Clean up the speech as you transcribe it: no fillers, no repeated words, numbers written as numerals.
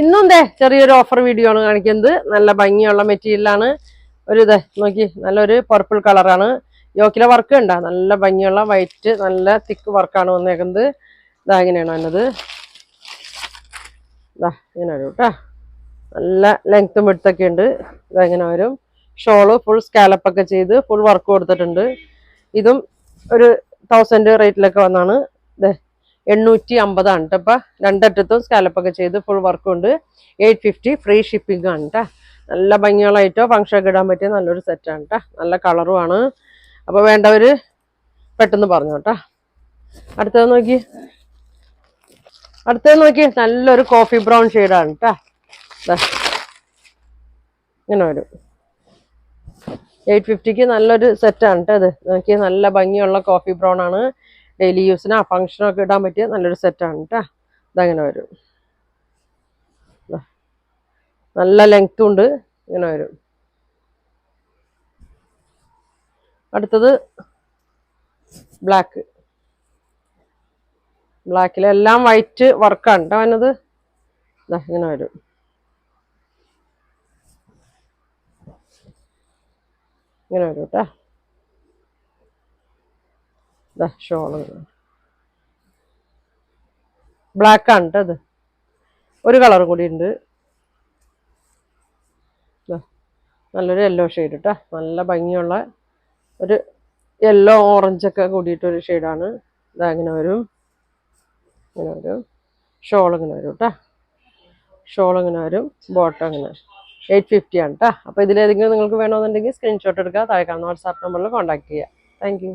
ഇന്നെന്തേ ചെറിയൊരു offer video ആണ് കാണിക്കുന്നത്. നല്ല ഭംഗിയുള്ള മെറ്റീരിയലാണ്. ഒരു ഇത് നോക്കി, നല്ലൊരു പർപ്പിൾ കളറാണ്. യോക്കിലെ വർക്ക് ഉണ്ടാ, നല്ല ഭംഗിയുള്ള വൈറ്റ് നല്ല തിക്ക് വർക്കാണ് വന്നേക്കുന്നത്. ഇതാ ഇങ്ങനെയാണ് വന്നത്. ഇതാ ഇങ്ങനെ വരും കേട്ടോ. നല്ല ലെങ്ത്തും വിഡ്ത്തൊക്കെ ഉണ്ട്. ഇതെങ്ങനെ വരും. ഷോള് ഫുൾ സ്കാലപ്പൊക്കെ ചെയ്ത് ഫുൾ വർക്ക് കൊടുത്തിട്ടുണ്ട്. ഇതും ഒരു 1000 റേറ്റിലൊക്കെ വന്നാണ്. ഇത് 850 കേട്ടോ. രണ്ടറ്റത്തും സ്കാലപ്പൊക്കെ ചെയ്ത് ഫുൾ വർക്കും ഉണ്ട്. 850 ഫ്രീ ഷിപ്പിംഗ് ആണ് കേട്ടോ. നല്ല ഭംഗിയുള്ള ഐറ്റോ ഫംഗ്ഷനൊക്കെ ഇടാൻ പറ്റിയ നല്ലൊരു സെറ്റാണ് കേട്ടോ. നല്ല കളറുമാണ്. അപ്പോൾ വേണ്ടവർ പെട്ടെന്ന് പറഞ്ഞു കേട്ടോ. അടുത്തത് നോക്കി, നല്ലൊരു കോഫി ബ്രൗൺ ഷെയ്ഡാണ് കേട്ടോ. ഇങ്ങനെ വരും. 850 നല്ലൊരു സെറ്റാണ് കേട്ടോ. ഇത് നോക്കി, നല്ല ഭംഗിയുള്ള കോഫി ബ്രൗൺ ആണ്. ഡെയിലി യൂസിന് ഫംഗ്ഷനൊക്കെ ഇടാൻ പറ്റിയ നല്ലൊരു സെറ്റാണ് കേട്ടോ. ഇതങ്ങനെ വരും. നല്ല ലെങ്ത്തും ഉണ്ട്. ഇങ്ങനെ വരും. അടുത്തത് ബ്ലാക്കിലെല്ലാം വൈറ്റ് വർക്കാണ് കേട്ടോ വന്നത്. ഇങ്ങനെ വരും. ഇങ്ങനെ വരും കേട്ടോ. ഷോള് ബ്ലാക്കാണ് കേട്ടോ. ഇത് ഒരു കളറും കൂടി ഉണ്ട്. നല്ലൊരു യെല്ലോ ഷെയ്ഡ് കേട്ടോ. നല്ല ഭംഗിയുള്ള ഒരു യെല്ലോ ഓറഞ്ചൊക്കെ കൂടിയിട്ടൊരു ഷെയ്ഡാണ്. ഇതങ്ങനെ വരും. ഇങ്ങനെ വരും. ഷോൾ ഇങ്ങനെ വരും കേട്ടോ. ഷോൾ ഇങ്ങനെ വരും. ബോട്ടം ഇങ്ങനെ 850 ആണ് കേട്ടോ. അപ്പോൾ ഇതിലേതെങ്കിലും നിങ്ങൾക്ക് വേണമെന്നുണ്ടെങ്കിൽ സ്ക്രീൻഷോട്ട് എടുക്കുക. താഴെ കാണുന്ന വാട്സാപ്പ് നമ്പറിൽ കോൺടാക്ട് ചെയ്യുക. Thank you.